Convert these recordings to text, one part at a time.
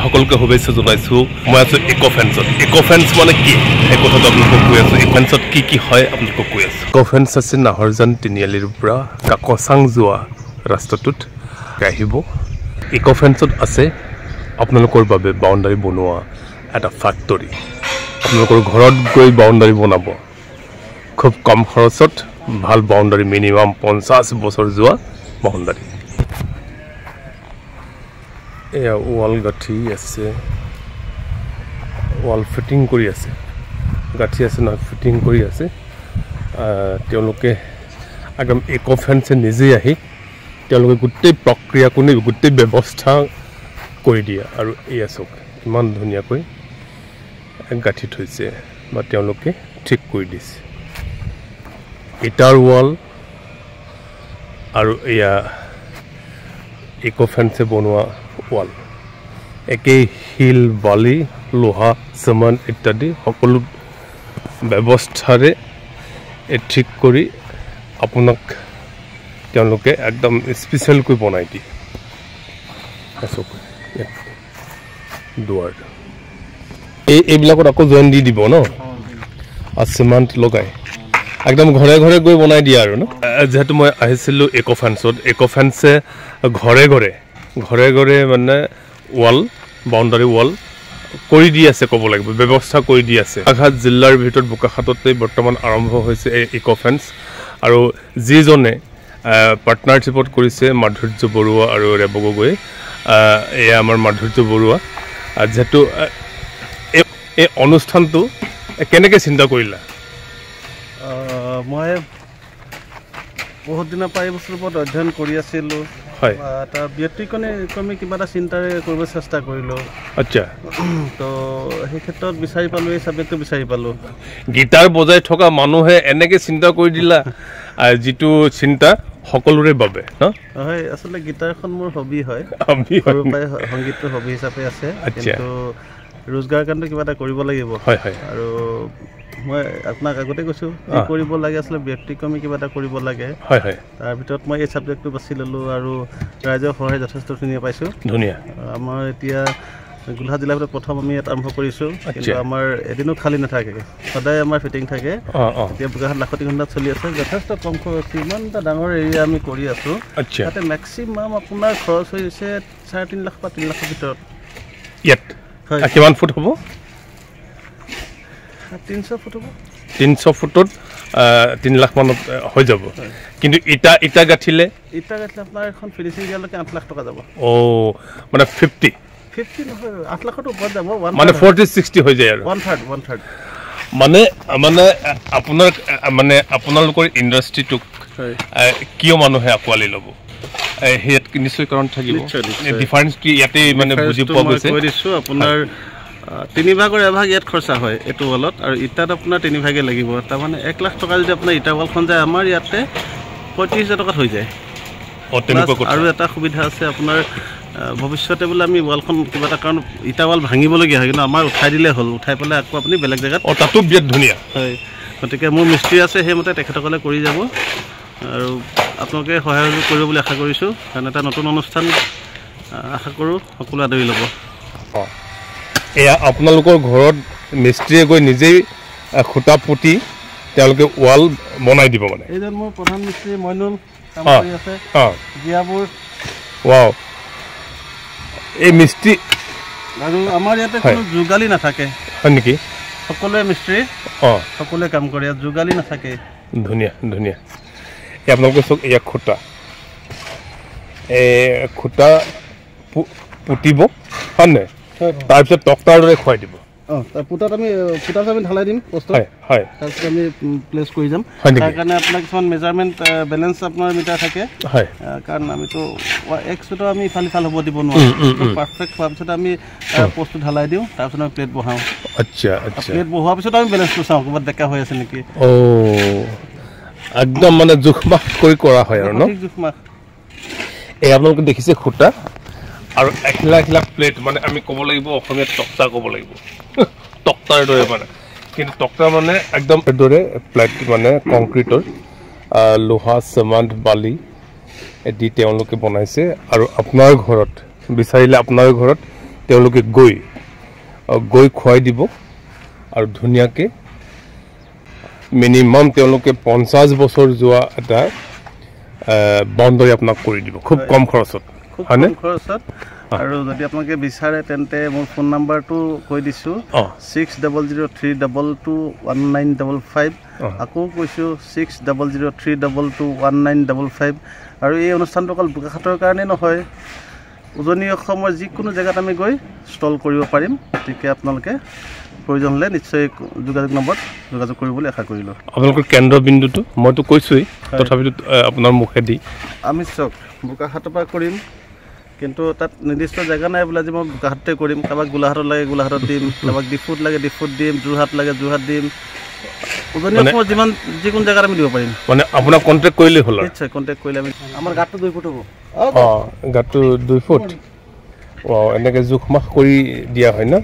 সকলকে শুভেচ্ছা জনাইছোঁ মই আছোঁ ইক'ফেন্সত ইক'ফেন্স মানে কি এই কথাটো আপোনালোকক কৈ আছোঁ ইক'ফেন্সত কি হয় আপোনালোকক কৈ আছোঁ ইক'ফেন্স আছে নাহৰজান তিনিআলিৰ পৰা কাকচাং যোৱা ৰাস্তাটোত আহিব ইক'ফেন্সত আছে আপোনালোকৰ বাবে বাউণ্ডাৰী বনোৱা এটা ফেক্টৰী আপোনালোকৰ ঘৰত গৈ বাউণ্ডাৰী বনাব খুব কম খৰচত ভাল বাউণ্ডাৰী মিনিমাম 50 বছৰ যোৱা বাউণ্ডাৰী এয়া ৱাল গাঠি আছে ৱাল ফিটিং কৰি আছে গাঠি আছে নহয় ফিটিং কৰি আছে তেওঁলোকে একদম ইক'ফেন্সে নিজেই আহি তেওঁলোকে গোটেই প্ৰক্ৰিয়া কোনে গোটেই ব্যৱস্থা কৰি দিয়ে আৰু এয়া চাওক ইমান ধুনীয়াকৈ গাঠি থৈছে বা তেওঁলোকে ঠিক কৰি দিছে ইটাৰ ৱাল আৰু এয়া ইক'ফেন্সে বনোৱা ৱাল একেই শিল বালি লোহা চিমেণ্ট ইত্যাদি সকলো ব্যৱস্থাৰে ঠিক কৰি আপোনাক তেওঁলোকে একদম স্পেচিয়েলকৈ বনাই দিয়ে দুৱাৰ এইবিলাকত আকৌ জইন দি দিব ন আৰু চিমেণ্ট লগাই একদম ঘৰে ঘৰে গৈ বনাই দিয়ে আৰু ন যেহেতু মই আহিছিলোঁ ইক'ফেন্সত ইক'ফেন্সে ঘৰে ঘৰে মানে ৱাল বাউণ্ডাৰী ৱাল কৰি দি আছে ক'ব লাগিব ব্যৱস্থা কৰি দি আছে গোলাঘাট জিলাৰ ভিতৰত বোকাখাততে বৰ্তমান আৰম্ভ হৈছে এই ইক'ফেন্স আৰু যিজনে পাৰ্টনাৰশ্বিপত কৰিছে মাধুৰ্য বৰুৱা আৰু ৰেব গগৈ এয়া আমাৰ মাধুৰ্য বৰুৱা যেহেতু এই অনুষ্ঠানটো কেনেকৈ চিন্তা কৰিলা মই বহুত দিনৰ পৰা এই বস্তুৰ ওপৰত অধ্যয়ন কৰি আছিলোঁ হয় এটা ব্যক্তিক্ৰমী কিবা এটা চিন্তাৰে কৰিব চেষ্টা কৰিলোঁ আচ্ছা তো সেই ক্ষেত্ৰত বিচাৰি পালোঁ এই ছাবজেক্টটো বিচাৰি পালোঁ গীটাৰ বজাই থকা মানুহে এনেকৈ চিন্তা কৰি দিলা যিটো চিন্তা সকলোৰে বাবে ন হয় আচলতে গীটাৰখন মোৰ হবি হয় সৰুৰ পৰাই সংগীতটো হবি হিচাপে আছে কিন্তু ৰোজগাৰ কাৰণে কিবা এটা কৰিব লাগিব হয় হয় আৰু মই আপোনাক আগতে কৈছোঁ কৰিব লাগে আচলতে ব্যক্তিক্ৰমী কিবা এটা কৰিব লাগে হয় হয় তাৰ ভিতৰত মই এই ছাবজেক্টটো বাছি ল'লোঁ আৰু ৰাইজৰ সহায় যথেষ্টখিনি পাইছোঁ ধুনীয়া আমাৰ এতিয়া গোলাঘাট জিলাৰ ভিতৰত প্ৰথম আমি ইয়াত আৰম্ভ কৰিছোঁ কিন্তু আমাৰ এদিনো খালী নাথাকে সদায় আমাৰ ফিটিং থাকে এতিয়া বোকাখাত লাখতি ঘণ্টাত চলি আছে যথেষ্ট কম খৰচ ইমান এটা ডাঙৰ এৰিয়া আমি কৰি আছোঁ তাতে মেক্সিমাম আপোনাৰ খৰচ হৈছে 3.5 লাখ বা 3 লাখৰ ভিতৰত ইয়াত হয় কিমান ফুট হ'ব 300 ফুট হ'ব 300 ফুটত 3 লাখ মানত হৈ যাব কিন্তু ইটা গাঠিলে আপোনাৰ এখন ফিনিচিং দিয়ালৈকে 8 লাখ টকা যাব মানে 50 নহয় 8 লাখৰ ওপৰত যাব মানে 40-60 হৈ যায় আৰু 1/3 মানে আপোনাৰ মানে আপোনালোকৰ ইণ্ডাষ্ট্ৰিটোক কিয় মানুহে আঁকোৱালি ল'ব হেত নিশ্চয় কাৰণ থাকিব ডিফাৰেন্স কি ইয়াতে মানে বুজি পোৱা গৈছে কৈ দিছোঁ আপোনাৰ 3 ভাগৰ এভাগ ইয়াত খৰচা হয় এইটো ৱালত আৰু ইটাত আপোনাৰ 3 ভাগে লাগিব তাৰমানে 1 লাখ টকা যদি আপোনাৰ ইটা ৱালখন যায় আমাৰ ইয়াতে 35,000 টকাত হৈ যায় আৰু এটা সুবিধা আছে আপোনাৰ ভৱিষ্যতে বোলে আমি ৱালখন কিবা এটা কাৰণ ইটা ৱাল ভাঙিবলগীয়া হয় কিন্তু আমাৰ উঠাই দিলে হ'ল উঠাই পেলাই আকৌ আপুনি বেলেগ জেগাত তাতো বিৰাট ধুনীয়া হয় গতিকে মোৰ মিস্ত্ৰী আছে সেইমতে তেখেতসকলে কৰি যাব আৰু আপোনালোকে সহায় কৰিব বুলি আশা কৰিছোঁ কাৰণ এটা নতুন অনুষ্ঠান আশা কৰোঁ সকলো আদৰি ল'ব এয়া আপোনালোকৰ ঘৰত মিস্ত্ৰীয়ে গৈ নিজেই খুঁটা পুতি তেওঁলোকে ৱাল বনাই দিব মানে এইজন মোৰ প্ৰধান মিস্ত্ৰী মইনুল কাম কৰি আছে জিয়াবোৰ ৱাও এই মিস্ত্ৰী আৰু আমাৰ ইয়াতে কোনো যোগালী নাথাকে হয় নেকি সকলোৱে মিস্ত্ৰী সকলোৱে কাম কৰে ইয়াত যোগালী নাথাকে ধুনীয়া এই আপোনালোকে চাওক এয়া খুঁটা খুঁটা পুতিব হয় নাই তাৰপিছত টক্টাৰ দৰে খুৱাই দিব পুটাত আমি ঢালাই দিম বস্তু হয় তাৰপিছত আমি প্লেচ কৰি যাম তাৰ কাৰণে আপোনাৰ কিছুমান মেজাৰমেণ্ট বেলেঞ্চ আপোনাৰ মিটাৰ থাকে হয় কাৰণ আমিতো এক চুটো আমি ইফাল হ'ব দিব নোৱাৰোঁ পাৰফেক্ট হোৱাৰ পিছত আমি পোষ্টটো ঢালাই দিওঁ তাৰপিছত আমি প্লেট বহাওঁ আচ্ছা প্লেট বহোৱাৰ পিছত আমি বেলেঞ্চটো চাওঁ ক'ৰবাত ডেকা হৈ আছে নেকি একদম মানে জোখমাখ কৰি কৰা হয় আৰু ন জোখমাখ এই আপোনালোকে দেখিছে খুঁটা আৰু এখিলা প্লেট মানে আমি ক'ব লাগিব অসমীয়াত টক্টা ক'ব লাগিব টক্টাৰ দৰে মানে কিন্তু টক্টা মানে একদম দৰে প্লেট মানে কংক্ৰিটৰ লোহা চিমেণ্ট বালি দি তেওঁলোকে বনাইছে আৰু আপোনাৰ ঘৰত বিচাৰিলে আপোনাৰ ঘৰত তেওঁলোকে গৈ খুৱাই দিব আৰু ধুনীয়াকৈ মিনিমাম তেওঁলোকে 50 বছৰ যোৱা এটা বাউণ্ডাৰী আপোনাক কৰি দিব খুব কম খৰচত হয়নে খৰচত আৰু যদি আপোনালোকে বিচাৰে তেন্তে মোৰ ফোন নাম্বাৰটো কৈ দিছোঁ 6003221955 আকৌ কৈছোঁ 6003221955 আৰু এই অনুষ্ঠানটো অকল বোকাখাটৰ কাৰণে নহয় উজনি অসমৰ যিকোনো জেগাত আমি গৈ ষ্টল কৰিব পাৰিম গতিকে আপোনালোকে প্ৰয়োজন হ'লে নিশ্চয় যোগাযোগ নম্বৰত যোগাযোগ কৰিবলৈ আশা কৰিলোঁ আপোনালোকৰ কেন্দ্ৰবিন্দুটো মইতো কৈছোঁৱেই তথাপিতো আপোনাৰ মুখেদি আমি চক বোকাখাটৰ পৰা কৰিম কিন্তু তাত নিৰ্দিষ্ট জেগা নাই বোলে যে মই বোকাখাটতে কৰিম কাৰোবাক গোলাঘাটত লাগে গোলাঘাটত দিম কাৰোবাক ডিফুত লাগে ডিফুত দিম যোৰহাট লাগে যোৰহাট দিম উজনি অসমৰ যিমান যিকোনো জেগাত আমি দিব পাৰিম মানে আপোনাক কণ্টেক্ট কৰিলেই হ'ল নিশ্চয় কণ্টেক্ট কৰিলে আমি আমাৰ গাঁতটো 2 ফুট হ'ব গাঁতটো 2 ফুট এনেকৈ জোখ মাখ কৰি দিয়া হয় ন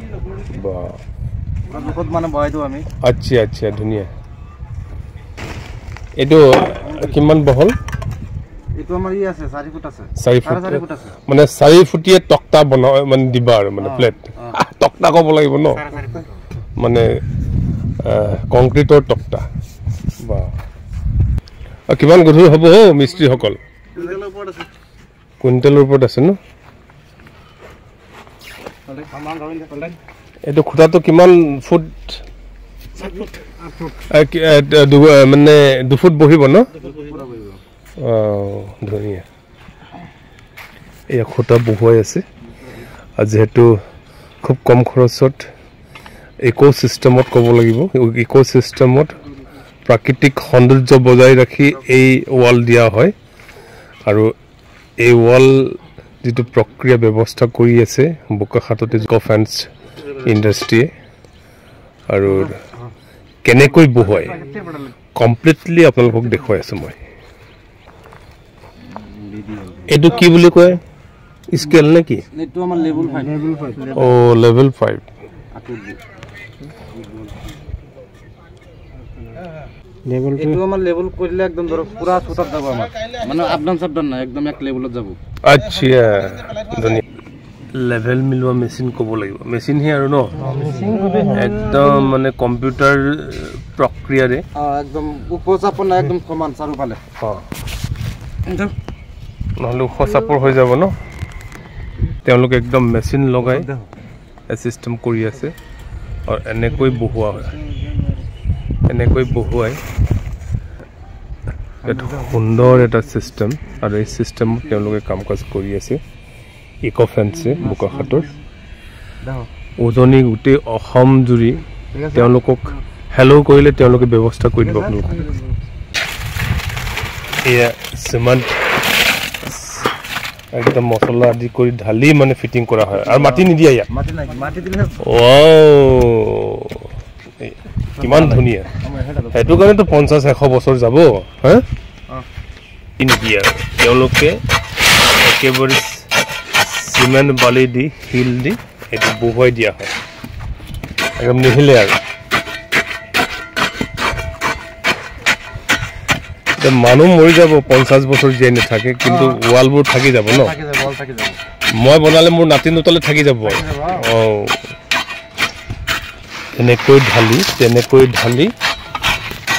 জোখত মানে বহাই দিওঁ আমি আচ্ছা ধুনীয়া এইটো কিমান বহল এইটো আমাৰ ই আছে 4 ফুট আছে 4 ফুট আছে মানে 4 ফুটিয়ে তক্তা বনাও মানে দিবা আৰু মানে প্লেট তক্তা ক'ব লাগিব ন মানে কংক্ৰিটৰ তক্তা বা কিমান গধুৰ হ'ব মিস্ত্ৰীসকল কুইণ্টেলৰ ওপৰত আছে ন এইটো খুঁটাটো কিমান ফুট মানে 2 ফুট বহিব ন ধুনীয়া এই খুঁটা বহুৱাই আছে আৰু যিহেতু খুব কম খৰচত ইকো চিষ্টেমত ক'ব লাগিব ইকো চিষ্টেমত প্ৰাকৃতিক সৌন্দৰ্য বজাই ৰাখি এই ৱাল দিয়া হয় আৰু এই ৱাল যিটো প্ৰক্ৰিয়া ব্যৱস্থা কৰি আছে বোকাখাটতে ইকো ফেন্স ইণ্ডাষ্ট্ৰীয়ে আৰু কেনেকৈ বহুৱাই কমপ্লিটলি আপোনালোকক দেখুৱাই আছোঁ মই এইটো কি বুলি কয় স্কেল নে কি এইটো আমাৰ লেভেল 5 লেভেল 5 এইটো আমাৰ লেভেল কৰিলে একদম ধৰক পুৰা ছুটত যাব আমাৰ মানে আপডাউন সাবডাউন নাই একদম এক লেভেলত যাব আচ্ছা ধুনীয়া লেভেল মিলোৱা মেচিন ক'ব লাগিব মেচিন হে আৰু ন একদম মানে কম্পিউটাৰ প্ৰক্ৰিয়াৰে একদম উপচাপন একদম সমান চাৰিওফালে নহ'লে ওখ চাপৰ হৈ যাব ন তেওঁলোকে একদম মেচিন লগাই চিষ্টেম কৰি আছে আৰু এনেকৈ বহুৱা হয় এনেকৈ বহুৱাই এটা সুন্দৰ এটা চিষ্টেম আৰু এই চিষ্টেমত তেওঁলোকে কাম কাজ কৰি আছে ইকো ফেন্সে বোকাখাটৰ উজনি গোটেই অসম জুৰি তেওঁলোকক হেল্ল' কৰিলে তেওঁলোকে ব্যৱস্থা কৰি দিব আপোনালোকক এয়া চিমেণ্ট একদম মছলা আদি কৰি ঢালি মানে ফিটিং কৰা হয় আৰু মাটি নিদিয়া ইয়াত কিমান ধুনীয়া সেইটো কাৰণেতো 50-100 বছৰ যাব হা নিদিয়ে আৰু তেওঁলোকে একেবাৰে চিমেণ্ট বালি দি শিল দি এইটো বহুৱাই দিয়া হয় একদম নিহিলে আৰু মানুহ মৰি যাব 50 বছৰ জীয়াই নাথাকে কিন্তু ৱালবোৰ থাকি যাব ন মই বনালে মোৰ নাতি নোতালে থাকি যাব এনেকৈ ঢালি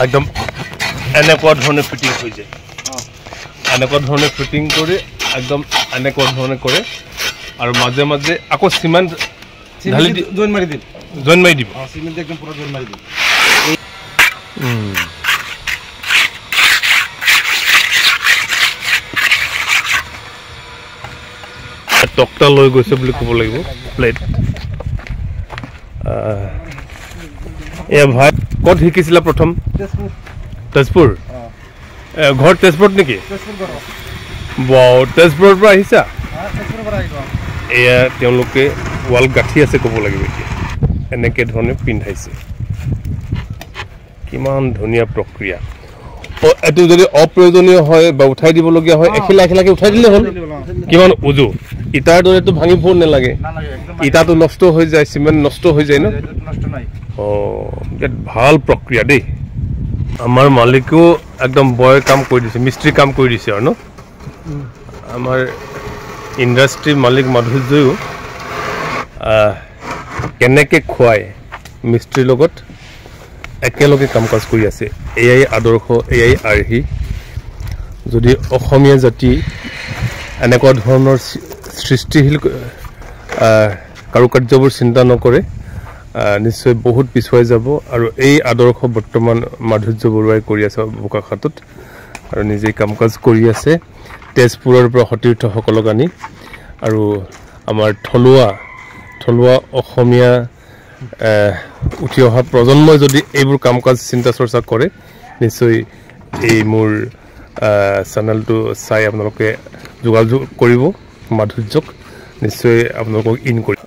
একদম এনেকুৱা ধৰণে ফিটিং হৈ যায় এনেকুৱা ধৰণে ফিটিং কৰি একদম এনেকুৱা ধৰণে কৰে আৰু মাজে মাজে আকৌ চিমেণ্ট ঢালি জইন মাৰি দিব চিমেণ্ট একদম পুৰা জইন মাৰি দিব তক্তা লৈ গৈছে বুলি ক'ব লাগিব প্লেট এয়া ভাই ক'ত শিকিছিলা প্ৰথম তেজপুৰ ঘৰ তেজপুৰত নেকি তেজপুৰৰ পৰা আহিছা এয়া তেওঁলোকে ৱাল গাঁঠি আছে ক'ব লাগিব এতিয়া এনেকৈ ধৰণে পিন্ধাইছে কিমান ধুনীয়া প্ৰক্ৰিয়া এইটো যদি অপ্ৰয়োজনীয় হয় বা উঠাই দিবলগীয়া হয় এখিলা এখিলাকে উঠাই দিলে হ'ল কিমান উজু ইটাৰ দৰেতো ভাঙি ফুৰ নালাগে ইটাটো নষ্ট হৈ যায় চিমেণ্ট নষ্ট হৈ যায় ন বিৰাট ভাল প্ৰক্ৰিয়া দেই আমাৰ মালিকেও একদম বয় কাম কৰি দিছে মিস্ত্ৰী কাম কৰি দিছে আৰু ন আমাৰ ইণ্ডাষ্ট্ৰী মালিক মাধুৰ্যও কেনেকৈ খুৱাই মিস্ত্ৰীৰ লগত একেলগে কাম কাজ কৰি আছে এয়াই আদৰ্শ এয়াই আৰ্হি যদি অসমীয়া জাতি এনেকুৱা ধৰণৰ সৃষ্টিশীল কাৰুকাৰ্যবোৰ চিন্তা নকৰে নিশ্চয় বহুত পিছুৱাই যাব আৰু এই আদৰ্শ বৰ্তমান মাধুৰ্য বৰুৱাই কৰি আছে বোকাখাতত আৰু নিজেই কাম কাজ কৰি আছে তেজপুৰৰ পৰা সতীৰ্থসকলক আনি আৰু আমাৰ থলুৱা অসমীয়া উঠি অহা প্ৰজন্মই যদি এইবোৰ কাম কাজ চিন্তা চৰ্চা কৰে নিশ্চয় এই মোৰ চেনেলটো চাই আপোনালোকে যোগাযোগ কৰিব মাধুৰ্যক নিশ্চয় আপোনালোকক ইন কৰিব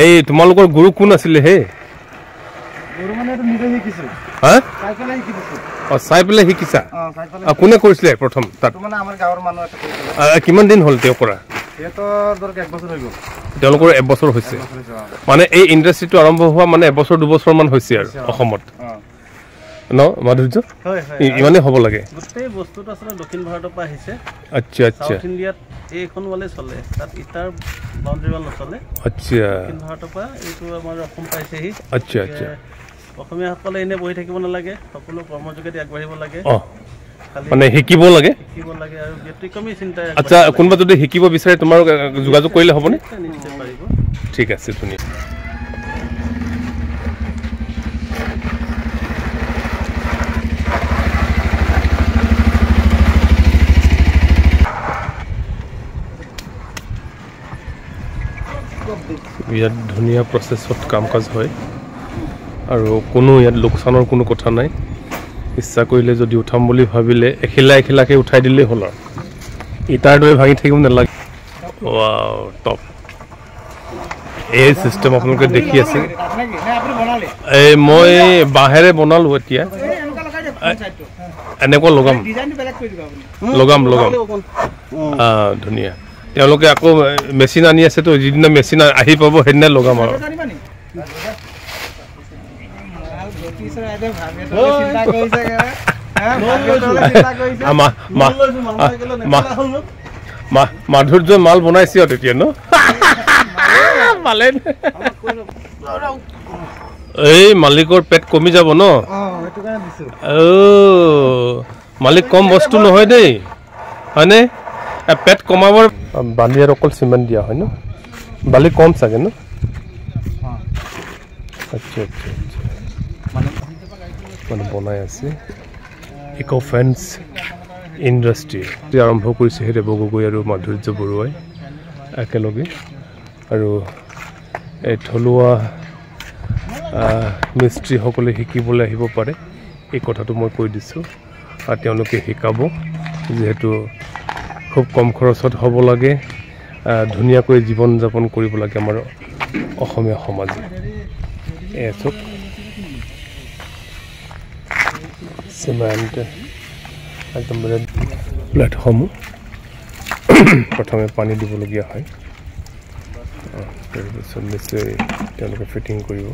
এই তোমালোকৰ গুৰু কোন আছিলে হে চাই পেলাই শিকিছা কোনে কৰিছিলে প্ৰথম তাত কিমান দিন হ'ল তেওঁ কৰা তেওঁলোকৰ 1 বছৰ হৈছে মানে এই ইণ্ডাষ্ট্ৰীটো আৰম্ভ হোৱা মানে 1 বছৰ 2 বছৰ মান হৈছে আৰু অসমত ন মাধুৰ্য ইমানে হ'ব লাগে গোটেই বস্তুটো আসলে দক্ষিণ ভাৰতৰ পৰা আহিছে আচ্ছা আচ্ছা সাউথ ইণ্ডিয়াত এইখন ওয়ালে চলে তাত ইটাৰ বাউণ্ডাৰী ওয়াল নচলে আচ্ছা দক্ষিণ ভাৰতৰ পৰা এইটো আমাৰ অসম পাইছেহি আচ্ছা আচ্ছা অসমীয়াসকলে এনে বহি থাকিব নালাগে সকলো কৰ্মযোগেদি আগবাঢ়িব লাগে মানে শিকিব লাগে আৰু ব্যতিক্ৰমী চিন্তা আচ্ছা কোনোবা যদি শিকিব বিচাৰে তোমাৰ যোগাযোগ কৰিলে হ'বনে নিশ্চয় পাৰিব ঠিক আছে ধুনীয়া ইয়াত ধুনীয়া প্ৰচেছত কাম কাজ হয় আৰু কোনো ইয়াত লোকচানৰ কোনো কথা নাই ইচ্ছা কৰিলে যদি উঠাম বুলি ভাবিলে এখিলাকে উঠাই দিলেই হ'ল আৰু ইটাৰ দৰে ভাঙি থাকিব নালাগে ৱাও টপ এই চিষ্টেম আপোনালোকে দেখি আছে এই মই বাঁহেৰে বনালোঁ এতিয়া এনেকুৱা লগাম ধুনীয়া তেওঁলোকে আকৌ মেচিন আনি আছেতো যিদিনা মেচিন আহি পাব সেইদিনা লগাম আৰু মাধুৰ্যই মাল বনাইছে আৰু তেতিয়া ন এই মালিকৰ পেট কমি যাব ন মালিক কম বস্তু নহয় দেই হয়নে পেট কমাবৰ বালি আৰু অকল চিমেণ্ট দিয়া হয় ন বালি কম চাগে ন আচ্ছা আচ্ছা আচ্ছা মানে বনাই আছে ইকো ফেন্স ইণ্ডাষ্ট্ৰী আৰম্ভ কৰিছে দেৱ গগৈ আৰু মাধুৰ্য বৰুৱাই একেলগে আৰু এই থলুৱা মিস্ত্ৰীসকলে শিকিবলৈ আহিব পাৰে এই কথাটো মই কৈ দিছোঁ আৰু তেওঁলোকে শিকাব যিহেতু খুব কম খৰচত হ'ব লাগে ধুনীয়াকৈ জীৱন যাপন কৰিব লাগে আমাৰ অসমীয়া সমাজে এচক চিমেণ্ট একদম প্লেটসমূহ প্ৰথমে পানী দিবলগীয়া হয় তাৰপিছত নিশ্চয় তেওঁলোকে ফিটিং কৰিব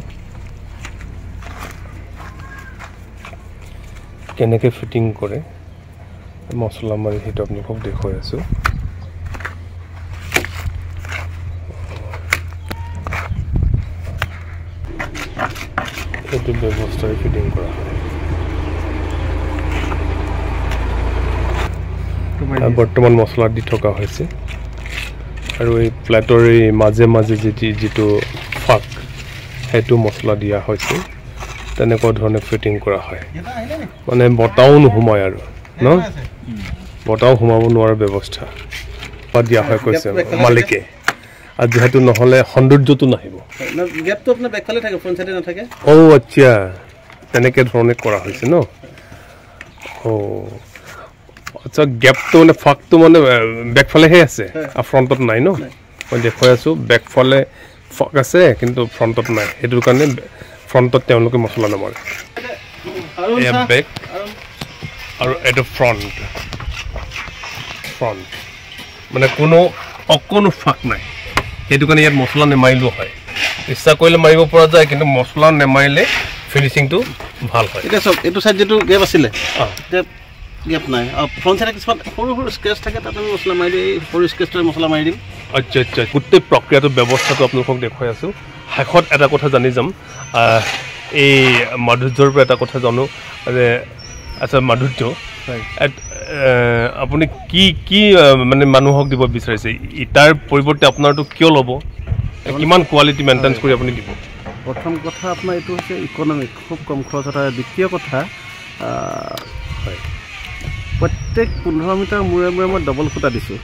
কেনেকৈ ফিটিং কৰে মছলা মাৰি সেইটো আপোনালোকক দেখুৱাই আছোঁ এইটো ব্যৱস্থাৰে ফিটিং কৰা হয় বৰ্তমান মছলা দি থকা হৈছে আৰু এই প্লেটৰ এই মাজে মাজে যিটো ফাক সেইটো মছলা দিয়া হৈছে তেনেকুৱা ধৰণে ফিটিং কৰা হয় মানে বতাহও নোসোমায় আৰু ন বতাহও সোমাব নোৱাৰা ব্যৱস্থা দিয়া হয় কৈছে মালিকে আৰু যেহেতু নহ'লে সৌন্দৰ্যটো নাহিব আচ্ছা তেনেকৈ ধৰণে কৰা হৈছে ন আচ্ছা গেপটো মানে ফাকটো মানে বেকফালেহে আছে আৰু ফ্ৰণ্টত নাই ন মই দেখুৱাই আছোঁ বেকফালে ফাক আছে কিন্তু ফ্ৰণ্টত নাই সেইটোৰ কাৰণে ফ্ৰণ্টত তেওঁলোকে মছলা নামাৰে এয়া বেক আৰু এইটো ফ্ৰণ্ট মানে অকণো ফাক নাই সেইটো কাৰণে ইয়াত মছলা নেমাৰিলেও হয় ইচ্ছা কৰিলে মাৰিব পৰা যায় কিন্তু মছলা নেমাৰিলে ফিনিচিংটো ভাল হয় এতিয়া চব এইটো চাইড যিটো গেপ আছিলে গেপ নাই ফ্ৰণ্ট চাইডে কিছুমান সৰু সৰু স্কেচ থাকে তাত আমি মছলা মাৰি দিম সৰু স্কেচটোৱে মছলা মাৰি দিম আচ্ছা আচ্ছা গোটেই প্ৰক্ৰিয়াটো ব্যৱস্থাটো আপোনালোকক দেখুৱাই আছোঁ শেষত এটা কথা জানি যাম এই মাধুৰ্যৰ পৰা এটা কথা জানো যে আচ্ছা মাধুৰ্য আপুনি কি কি মানে মানুহক দিব বিচাৰিছে ইটাৰ পৰিৱৰ্তে আপোনাৰটো কিয় ল'ব কিমান কোৱালিটি মেইনটেইন কৰি আপুনি দিব প্ৰথম কথা আপোনাৰ এইটো হৈছে ইকনমিক খুব কম খৰচত আৰু দ্বিতীয় কথা হয় প্ৰত্যেক 15 মিটাৰ মূৰে মূৰে মই ডবল খুঁটা দিছোঁ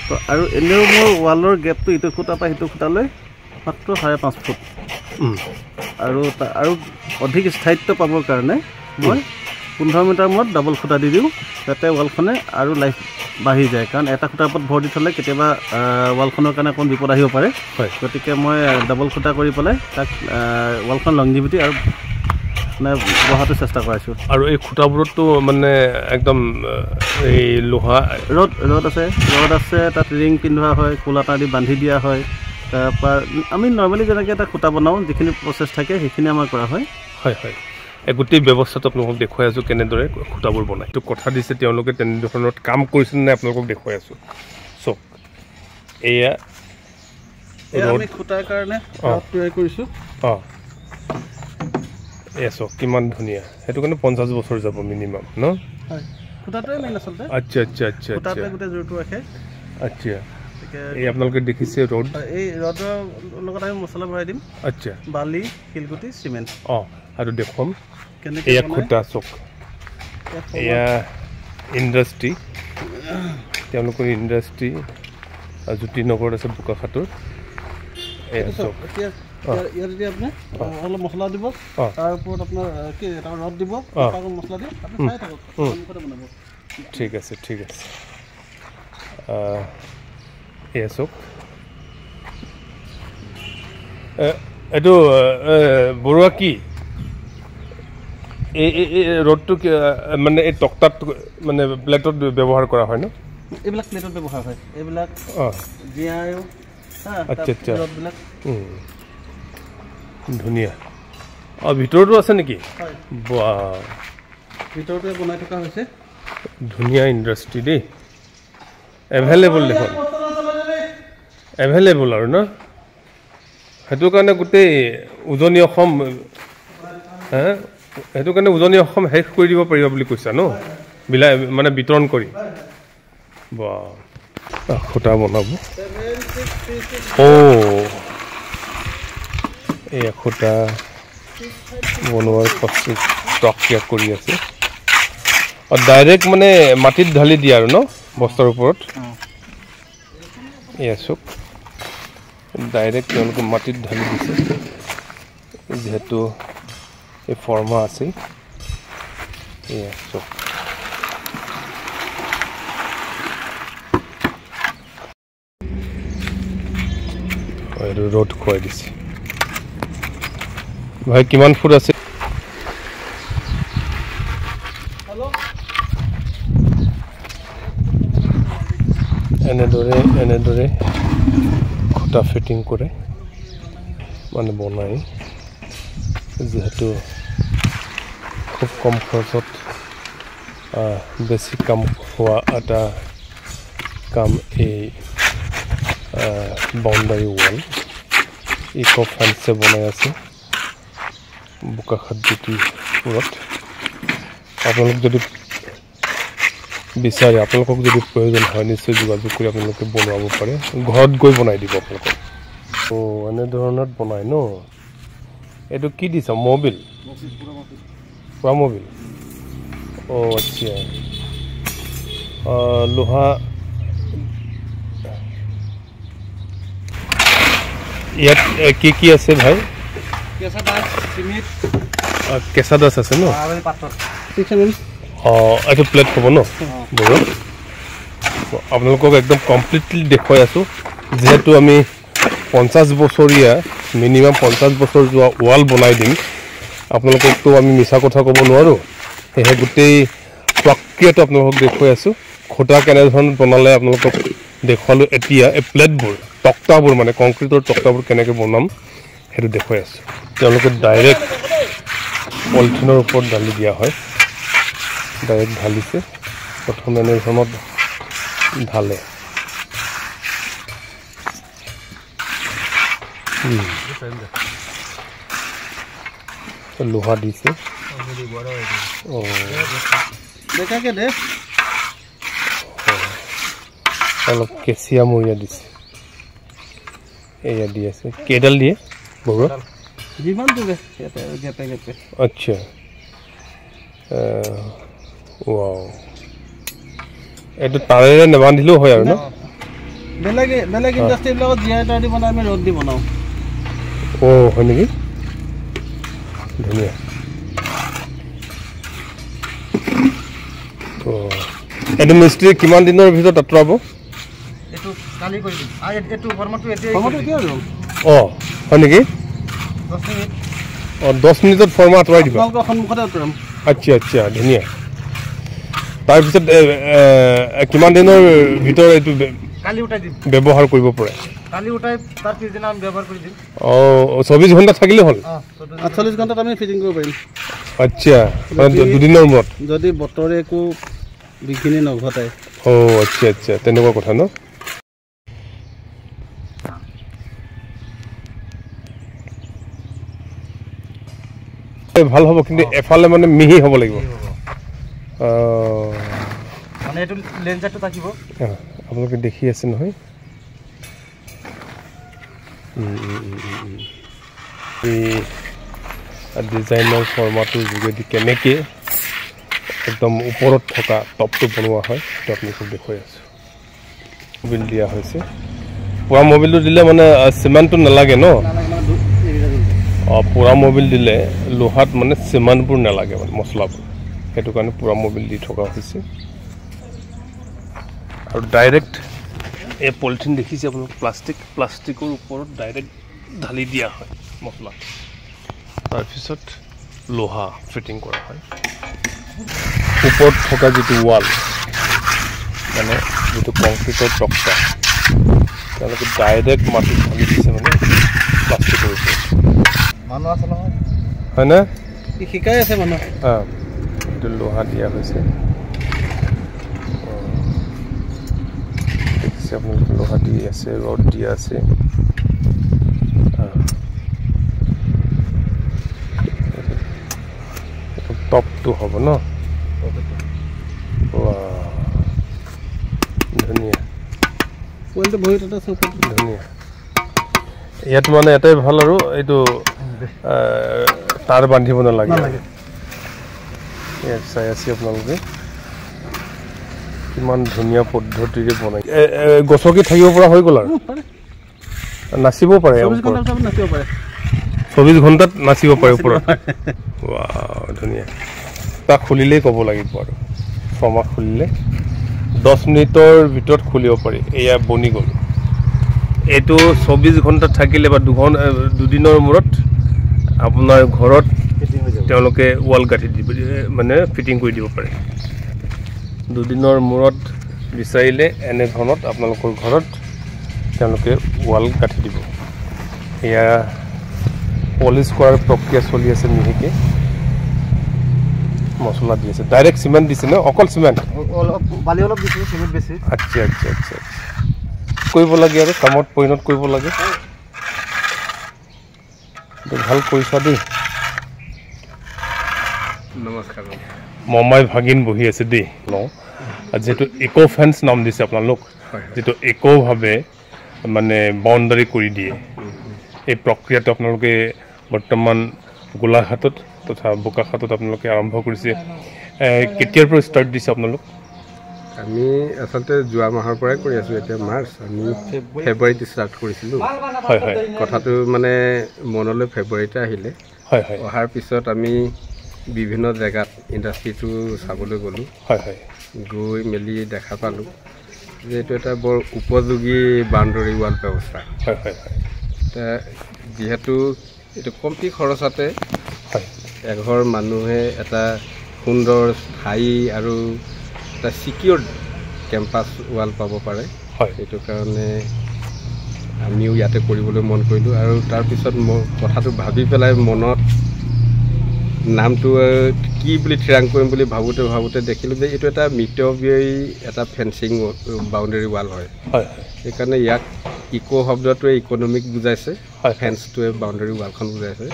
তো আৰু এনেও মোৰ ৱালৰ গেপটো ইটো খুঁটাৰ পৰা সিটো খুঁটালৈ মাত্ৰ 5.5 ফুট আৰু অধিক স্থায়িত্ব পাবৰ কাৰণে মই 15 মিটাৰ মূৰত ডাবল খুঁটা দি দিওঁ যাতে ৱালখনে আৰু লাইফ বাঢ়ি যায় কাৰণ এটা খুঁটাৰ ওপৰত ভৰ দি থ'লে কেতিয়াবা ৱালখনৰ কাৰণে অকণ বিপদ আহিব পাৰে গতিকে মই ডাবল খুঁটা কৰি পেলাই তাক ৱালখন লংজিভিটি আৰু মানে বঢ়াটো চেষ্টা কৰাইছোঁ আৰু এই খুঁটাবোৰতো মানে একদম এই লোহা ৰড আছে তাত ৰিং পিন্ধোৱা হয় কোলাটা দি বান্ধি দিয়া হয় তাৰপৰা আমি নৰ্মেলি যেনেকৈ এটা খুঁটা বনাওঁ যিখিনি প্ৰচেছ থাকে সেইখিনি আমাৰ কৰা হয় হয় হয় এই গোটেই ব্যৱস্থাটো আপোনালোকক দেখুৱাই আছোঁ কেনেদৰে খুঁটাবোৰ বনায় এইটো কথা দিছে তেওঁলোকে তেনেধৰণত কাম কৰিছে নে আপোনালোকক দেখুৱাই আছোঁ চক এয়া আমি খুঁটাৰ কাৰণে তৈয়াৰ কৰিছোঁ এয়া চক কিমান ধুনীয়া সেইটো কাৰণে 50 বছৰ যাব মিনিমাম ন খুঁটাটোৱে মেইন আচলতে আচ্ছা আচ্ছা আচ্ছা খুঁটাটোৱে গোটেই জোৰটো ৰাখে আচ্ছা এই আপোনালোকে দেখিছে ৰড এই ৰডৰ লগত আমি মছলা ভৰাই দিম আচ্ছা বালি শিলগুটি চিমেণ্ট আৰু দেখুৱাম এয়া খুঁটা চক এয়া ইণ্ডাষ্ট্ৰী তেওঁলোকৰ ইণ্ডাষ্ট্ৰী জ্যোতিনগৰত আছে বোকাখাটৰ এয়া চক ইয়াত যদি আপুনি অলপ মছলা দিব তাৰ ওপৰত আপোনাৰ কি এটা ৰড দিব মছলা দি আপুনি চাই থাকক বনাব ঠিক আছে এয়া চক এইটো বৰুৱা কি এই ৰডটো মানে এই টক্টাত মানে প্লেটত ব্যৱহাৰ কৰা হয় ন এইবিলাক প্লেটত ব্যৱহাৰ হয় এইবিলাক জিআইও আচ্ছা আচ্ছা ধুনীয়া ভিতৰতো আছে নেকি বা ভিতৰতে বনাই থকা হৈছে ধুনীয়া ইণ্ডাষ্ট্ৰী দেই এভেইলেবল দেখোন এভেইলেবল আৰু ন সেইটো কাৰণে গোটেই উজনি অসম সেইটো কাৰণে উজনি অসম শেষ কৰি দিব পাৰিবা বুলি কৈছা ন মানে বিতৰণ কৰি বা খুঁটা বনাব এই খুঁটা বনোৱাৰ প্ৰক্ৰিয়া কৰি আছে ডাইৰেক্ট মানে মাটিত ঢালি দিয়ে আৰু ন বস্তাৰ ওপৰত এয়া চক ডাইৰেক্ট তেওঁলোকে মাটিত ঢালি দিছে যিহেতু এই ফৰ্মা আছে এয়া চক এইটো ৰ'দ খুৱাই দিছে ভাই কিমান ফুট আছে এনেদৰে খুঁটা ফিটিং কৰে মানে বনাই যিহেতু খুব কম খৰচত বেছি কাম হোৱা এটা কাম এই বাউণ্ডাৰী ৱাল ইক' ফেন্সে বনাই আছে বোকাখাট জিটিপুৰত আপোনালোক যদি বিচাৰে আপোনালোকক যদি প্ৰয়োজন হয় নিশ্চয় যোগাযোগ কৰি আপোনালোকে বনাব পাৰে ঘৰত গৈ বনাই দিব আপোনালোকক এনেধৰণত বনাই ন এইটো কি দিছ মবিল পুৰা মবিল আচ্ছা লোহা ইয়াত কি আছে ভাই কেঁচা দাস আছে ন এইটো প্লেট হ'ব ন বড়ো আপোনালোকক একদম কমপ্লিটলি দেখুৱাই আছোঁ যিহেতু আমি 50 বছৰীয়া মিনিমাম 50 বছৰ যোৱা ৱাল বনাই দিম আপোনালোককতো আমি মিছা কথা ক'ব নোৱাৰোঁ সেয়েহে গোটেই প্ৰক্ৰিয়াটো আপোনালোকক দেখুৱাই আছোঁ খুঁটা কেনেধৰণে বনালে আপোনালোকক দেখুৱালোঁ এতিয়া এই প্লেটবোৰ টক্টাবোৰ মানে কংক্ৰিটৰ টক্টাবোৰ কেনেকৈ বনাম সেইটো দেখুৱাই আছোঁ তেওঁলোকে ডাইৰেক্ট পলিথিনৰ ওপৰত ঢালি দিয়া হয় ডাইৰেক্ট ঢালিছে প্ৰথম এনেধৰণত ঢালে লোহা দিছে অলপ কেঁচিয়া মৰিয়া দিছে এয়া দি আছে কেইডাল দিয়ে বগা আচ্ছা ৱাও এইটো তাৰেৰে নেবান্ধিলেও হয় আৰু ন বেলেগ ইণ্ডাষ্ট্ৰীবিলাকত জিআই টাৰ দি বনাই আমি ৰ'দ দি বনাওঁ হয় নেকি ধুনীয়া এইটো মিস্ত্ৰী কিমান দিনৰ ভিতৰত আঁতৰাব হয় নেকি 10 মিনিটত ফৰ্মা আঁতৰাই দিব আচ্ছা আচ্ছা ধুনীয়া তাৰপিছত কিমান দিনৰ ভিতৰত এইটো ব্যৱহাৰ কৰিব পাৰে 24 ঘণ্টা থাকিলে হ'ল 48 ঘণ্টাত আমি ফিটিং কৰিব পাৰিম আচ্ছা দুদিনৰ মূৰত যদি বতৰে একো বিঘিনি নঘটায় আচ্ছা আচ্ছা তেনেকুৱা কথা ন ভাল হ'ব কিন্তু এফালে মানে মিহি হ'ব লাগিব মানে এইটো লেন্সাৰটো থাকিব আপোনালোকে দেখি আছে নহয় এই ডিজাইনৰ ফৰ্মাটোৰ যোগেদি কেনেকৈ একদম ওপৰত থকা টপটো বনোৱা হয় সেইটো আপোনালোকক দেখুৱাই আছোঁ মবিল দিয়া হৈছে পুৰা মবিলটো দিলে মানে চিমেণ্টটো নালাগে ন পুৰা মবিল দিলে লোহাত মানে চিমেণ্টবোৰ নালাগে মানে মছলাবোৰ সেইটো কাৰণে পুৰা মবিল দি থকা হৈছে আৰু ডাইৰেক্ট এই পলিথিন দেখিছে আপোনালোক প্লাষ্টিকৰ ওপৰত ডাইৰেক্ট ঢালি দিয়া হয় মছলা তাৰপিছত লোহা ফিটিং কৰা হয় ওপৰত থকা যিটো ৱাল মানে যিটো কংক্ৰিটৰ টক্টা তেওঁলোকে ডাইৰেক্ট মাটিত ঢালি দিছে মানে প্লাষ্টিকৰ ওপৰত মানুহ আছে নহয় হয়নে শিকাই আছে মানুহ এইটো লোহা দিয়া হৈছে দেখিছে আপোনালোকে লোহা দি আছে ৰড দিয়া আছে টপটো হ'ব ন ধুনীয়া ধুনীয়া ইয়াত মানে এটাই ভাল আৰু এইটো তাঁৰ বান্ধিব নালাগে ইয়াত চাই আছে আপোনালোকে কিমান ধুনীয়া পদ্ধতিৰে বনাই গছকি থাকিব পৰা হৈ গ'ল আৰু নাচিব পাৰে 24 ঘণ্টাত নাচিব পাৰে ওপৰত ধুনীয়া তাক খুলিলেই ক'ব লাগিব আৰু ফৰ্মা খুলিলে 10 মিনিটৰ ভিতৰত খুলিব পাৰি এয়া বনি গ'ল এইটো 24 ঘণ্টাত থাকিলে বা দুদিনৰ মূৰত আপোনাৰ ঘৰত তেওঁলোকে ৱাল গাঁঠি দিব মানে ফিটিং কৰি দিব পাৰে দুদিনৰ মূৰত বিচাৰিলে এনেধৰণত আপোনালোকৰ ঘৰত তেওঁলোকে ৱাল গাঁঠি দিব এয়া পলিচ কৰাৰ প্ৰক্ৰিয়া চলি আছে মিহিকে মছলা দি আছে ডাইৰেক্ট চিমেণ্ট দিছে ন অকল চিমেণ্ট আচ্ছা আচ্ছা আচ্ছা কৰিব লাগে আৰু কামত পৰিণত কৰিব লাগে ভাল কৰিছা দেই নমস্কাৰ মমাই ভাগিন বহি আছে দেই যিহেতু ইকো ফেন্স নাম দিছে আপোনালোক যিটো ইকোভাৱে মানে বাউণ্ডাৰী কৰি দিয়ে এই প্ৰক্ৰিয়াটো আপোনালোকে বৰ্তমান গোলাঘাটত তথা বোকাখাটত আপোনালোকে আৰম্ভ কৰিছে কেতিয়াৰ পৰা ষ্টাৰ্ট দিছে আপোনালোক আমি আচলতে যোৱা মাহৰ পৰাই কৰি আছোঁ এতিয়া মাৰ্চ আমি ফেব্ৰুৱাৰীত ষ্টাৰ্ট কৰিছিলোঁ হয় হয় কথাটো মানে মনলৈ ফেব্ৰুৱাৰীতে আহিলে হয় হয় অহাৰ পিছত আমি বিভিন্ন জেগাত ইণ্ডাষ্ট্ৰিটো চাবলৈ গ'লোঁ হয় হয় গৈ মেলি দেখা পালোঁ যে এইটো এটা বৰ উপযোগী বাউণ্ডাৰী ৱাল ব্যৱস্থা হয় হয় হয় যিহেতু এইটো কমটি খৰচতে হয় এঘৰ মানুহে এটা সুন্দৰ স্থায়ী আৰু এটা ছিকিউৰ কেম্পাছ ৱাল পাব পাৰে হয় সেইটো কাৰণে আমিও ইয়াতে কৰিবলৈ মন কৰিলোঁ আৰু তাৰপিছত কথাটো ভাবি পেলাই মনত নামটো কি বুলি থিৰাং কৰিম বুলি ভাবোঁতে দেখিলোঁ যে এইটো এটা মিতব্যয়ী এটা ফেন্সিং বাউণ্ডেৰী ৱাল হয় সেইকাৰণে ইয়াক ইকো শব্দটোৱে ইকনমিক বুজাইছে ফেন্সটোৱে বাউণ্ডেৰী ৱালখন বুজাইছে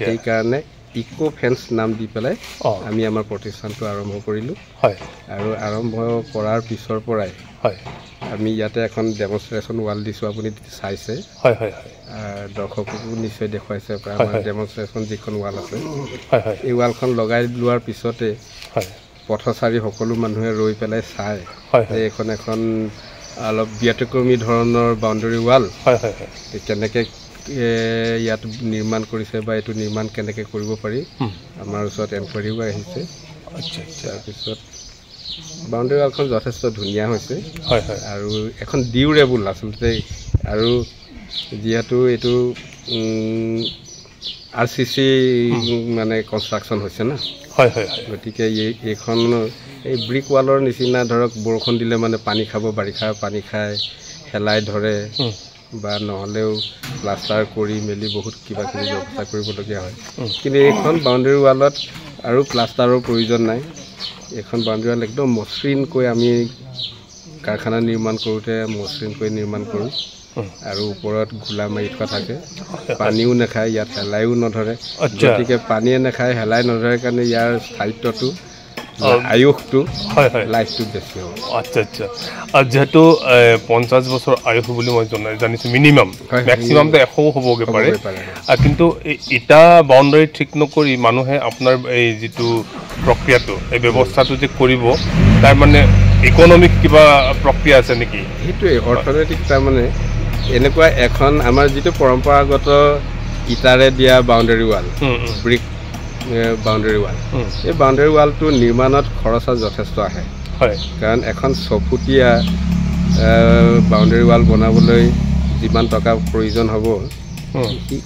সেইকাৰণে ইকো ফেন্স নাম দি পেলাই আমি আমাৰ প্ৰতিষ্ঠানটো আৰম্ভ কৰিলোঁ আৰু আৰম্ভ কৰাৰ পিছৰ পৰাই আমি ইয়াতে এখন ডেমনষ্ট্ৰেশ্যন ৱাল দিছোঁ আপুনি চাইছে দৰ্শককো নিশ্চয় দেখুৱাইছে প্ৰায় আমাৰ ডেমনষ্ট্ৰেশ্যন যিখন ৱাল আছে এই ৱালখন লগাই লোৱাৰ পিছতে পথচাৰী সকলো মানুহে ৰৈ পেলাই চায় এইখন এখন অলপ ব্যতিক্ৰমী ধৰণৰ বাউণ্ডেৰী ৱাল কেনেকৈ ইয়াত নিৰ্মাণ কৰিছে বা এইটো নিৰ্মাণ কেনেকৈ কৰিব পাৰি আমাৰ ওচৰত এনকুৱাৰীও আহিছে তাৰপিছত বাউণ্ডেৰী ৱালখন যথেষ্ট ধুনীয়া হৈছে আৰু এখন ডিউৰেবল আচলতে আৰু যিহেতু এইটো RCC মানে কনষ্ট্ৰাকশ্যন হৈছে না গতিকে এইখন এই ব্ৰিক ৱালৰ নিচিনা ধৰক বৰষুণ দিলে মানে পানী খাব বাৰিষা পানী খায় হেলাই ধৰে বা নহ'লেও প্লাষ্টাৰ কৰি মেলি বহুত কিবা কিবি ব্যৱস্থা কৰিবলগীয়া হয় কিন্তু এইখন বাউণ্ডেৰী ৱালত আৰু প্লাষ্টাৰৰ প্ৰয়োজন নাই এইখন বাউণ্ডেৰী ৱাল একদম মসৃণকৈ আমি কাৰখানা নিৰ্মাণ কৰোঁতে মসৃণকৈ নিৰ্মাণ কৰোঁ আৰু ওপৰত গোলা মাৰি থোৱা থাকে পানীও নাখায় ইয়াত হেলাইও নধৰে গতিকে পানীয়ে নাখায় হেলাই নধৰে কাৰণে ইয়াৰ স্থায়িত্বটো আয়ুসটো লাইফটো বেছি হ'ব আৰু যেহেতু 50 বছৰ আয়ুস বুলি মই জানিছোঁ মিনিমাম মেক্সিমামটো 100 হ'বগৈ পাৰে কিন্তু ইটা বাউণ্ডাৰী ঠিক নকৰি মানুহে আপোনাৰ এই যিটো প্ৰক্ৰিয়াটো এই ব্যৱস্থাটো যে কৰিব তাৰ মানে ইকনমিক কিবা প্ৰক্ৰিয়া আছে নেকি সেইটোৱে অৰ্থনৈতিক তাৰমানে এনেকুৱা এখন আমাৰ যিটো পৰম্পৰাগত ইটাৰে দিয়া boundary wall brick boundary wall এই বাউণ্ডেৰী ৱালটো নিৰ্মাণত খৰচ যথেষ্ট আহে কাৰণ এখন 6 ফুটীয়া বাউণ্ডেৰী ৱাল বনাবলৈ যিমান টকা প্ৰয়োজন হ'ব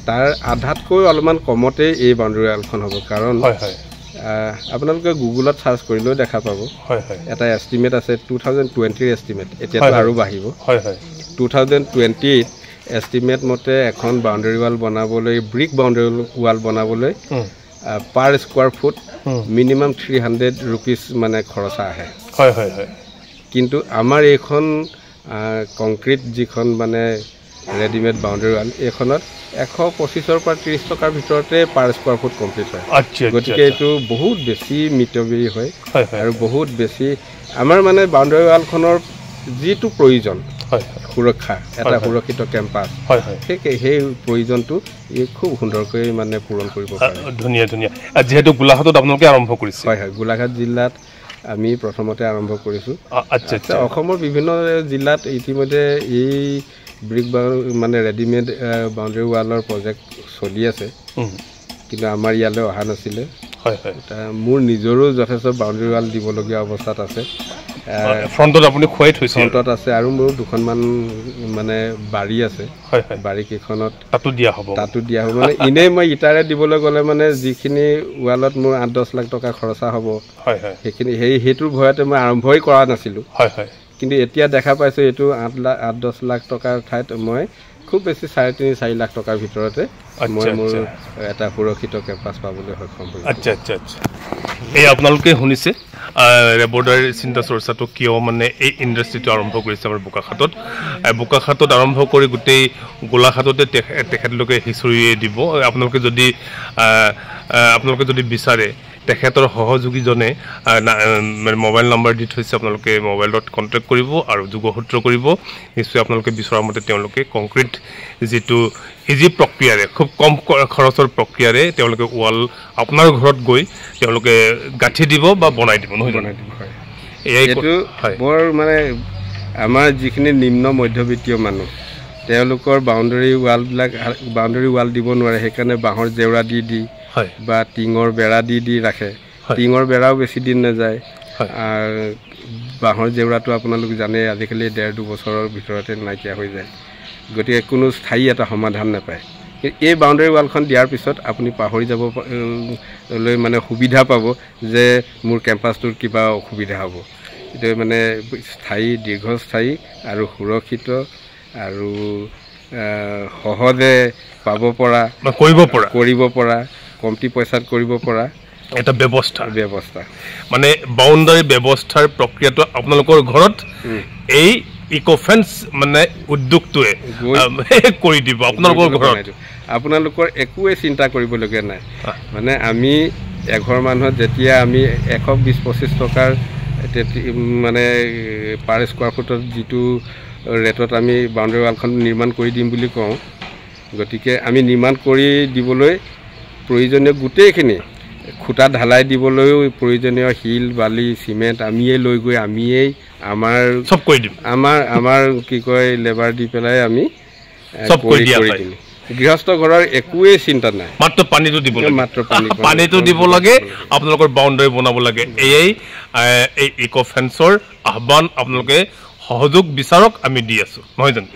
তাৰ আধাতকৈ অলপমান কমতে এই বাউণ্ডেৰী ৱালখন হ'ব কাৰণ আপোনালোকে গুগলত চাৰ্চ কৰিলেও দেখা পাব এটা এষ্টিমেট আছে 2020 এষ্টিমেট এতিয়াতো আৰু বাঢ়িব 2020 এষ্টিমেট মতে এখন বাউণ্ডেৰী ৱাল বনাবলৈ ব্ৰিক বাউণ্ডেৰী ৱাল বনাবলৈ পাৰ স্কোৱাৰ ফুট মিনিমাম 300 rupees মানে খৰচা আহে কিন্তু আমাৰ এইখন কংক্ৰিট যিখন মানে ৰেডিমেড বাউণ্ডেৰী ৱাল এইখনত 125 পৰা 30 টকাৰ ভিতৰতে পাৰ স্কোৱাৰ ফুট কমপ্লিট হয় গতিকে এইটো বহুত বেছি মিতব্যয়ী হয় আৰু বহুত বেছি আমাৰ মানে বাউণ্ডেৰী ৱালখনৰ যিটো প্ৰয়োজন সুৰক্ষা এটা সুৰক্ষিত কেম্পাছ সেই প্ৰয়োজনটো খুব সুন্দৰকৈ মানে পূৰণ কৰিব পাৰে ধুনীয়া যিহেতু গোলাঘাটত আপোনালোকে আৰম্ভ কৰিছে হয় গোলাঘাট জিলাত আমি প্ৰথমতে আৰম্ভ কৰিছোঁ অসমৰ বিভিন্ন জিলাত ইতিমধ্যে এই ব্ৰিক মানে ৰেডিমেড বাউণ্ডেৰী ৱালৰ প্ৰজেক্ট চলি আছে কিন্তু আমাৰ ইয়ালৈ অহা নাছিলে মোৰ নিজৰো যথেষ্ট বাউণ্ডেৰী ৱাল দিবলগীয়া অৱস্থাত আছে ফ্ৰণ্টত আপুনি খুৱাই থৈছে ফ্ৰণ্টত আছে আৰু মোৰ দুখনমান মানে বাৰী আছে বাৰী কেইখনত তাতো দিয়া হ'ব মানে এনেই মই ইটাৰে দিবলৈ গ'লে মানে যিখিনি ৱালত মোৰ 8-10 লাখ টকা খৰচা হ'ব সেইখিনি সেইটোৰ ভয়তে মই আৰম্ভই কৰা নাছিলোঁ কিন্তু এতিয়া দেখা পাইছোঁ এইটো 8-10 লাখ টকাৰ ঠাইত মই খুব বেছি 3.5-4 লাখ টকাৰ ভিতৰতে মই মোৰ এটা সুৰক্ষিত কেম্পাছ পাবলৈ সক্ষম হৈছোঁ এই আপোনালোকে শুনিছে ৰেবৰ্ডাৰ চিন্তা চৰ্চাটো কিয় মানে এই ইণ্ডাষ্ট্ৰিটো আৰম্ভ কৰিছে আমাৰ বোকাখাটত আৰম্ভ কৰি গোটেই গোলাঘাটতে তেখেতলোকে হিচৰিয়ে দিব আপোনালোকে যদি বিচাৰে তেখেতৰ সহযোগীজনে মোবাইল নম্বৰ দি থৈছে আপোনালোকে মোবাইলত কণ্টেক্ট কৰিব আৰু যোগসূত্ৰ কৰিব নিশ্চয় আপোনালোকে বিচৰা মতে তেওঁলোকে কংক্ৰিট যিটো ইজি প্ৰক্ৰিয়াৰে খুব কম খৰচৰ প্ৰক্ৰিয়াৰে তেওঁলোকে ৱাল আপোনাৰ ঘৰত গৈ তেওঁলোকে গাঁঠি দিব বা বনাই দিব নহয় জানো এইটো বৰ মানে আমাৰ যিখিনি নিম্ন মধ্যবিত্তীয় মানুহ তেওঁলোকৰ বাউণ্ডেৰী ৱাল দিব নোৱাৰে সেইকাৰণে বাঁহৰ জেওৰা দি বা টিঙৰ বেৰা দি ৰাখে টিঙৰ বেৰাও বেছি দিন নাযায় আৰু বাঁহৰ জেওৰাটো আপোনালোক জানে আজিকালি 1.5-2 বছৰৰ ভিতৰতে নাইকিয়া হৈ যায় গতিকে কোনো স্থায়ী এটা সমাধান নাপায় এই বাউণ্ডেৰী ৱালখন দিয়াৰ পিছত আপুনি পাহৰি যাবলৈ মানে সুবিধা পাব যে মোৰ কেম্পাছটোৰ কিবা অসুবিধা হ'ব এইটো মানে স্থায়ী দীৰ্ঘস্থায়ী আৰু সুৰক্ষিত আৰু সহজে পাব পৰা কৰিব পৰা কমটি পইচাত কৰিব পৰা এটা ব্যৱস্থা মানে বাউণ্ডাৰী ব্যৱস্থাৰ প্ৰক্ৰিয়াটো আপোনালোকৰ ঘৰত এই ইকো ফেন্স মানে উদ্যোগটোৱে কৰি দিব আপোনালোকৰ ঘৰত আপোনালোকৰ একোৱে চিন্তা কৰিবলগীয়া নাই মানে আমি এঘৰ মানুহত যেতিয়া আমি 120-25 টকাৰ মানে পাৰ স্কোৱাৰ ফুটত যিটো ৰেটত আমি বাউণ্ডাৰী ৱালখন নিৰ্মাণ কৰি দিম বুলি কওঁ গতিকে আমি নিৰ্মাণ কৰি দিবলৈ প্ৰয়োজনীয় গোটেইখিনি খুঁটা ঢালাই দিবলৈও প্ৰয়োজনীয় শিল বালি চিমেণ্ট আমিয়ে লৈ গৈ আমিয়েই আমাৰ চব কৰি দিম আমাৰ কি কয় লেবাৰ দি পেলাই আমি চব কৰি দিম গৃহস্থ ঘৰৰ একোৱে চিন্তা নাই মাত্ৰ পানীটো দিব লাগে আপোনালোকৰ বাউণ্ডাৰী বনাব লাগে এই ইকো ফেন্সৰ আহ্বান আপোনালোকে সহযোগ বিচাৰক আমি দি আছো নহয় জানো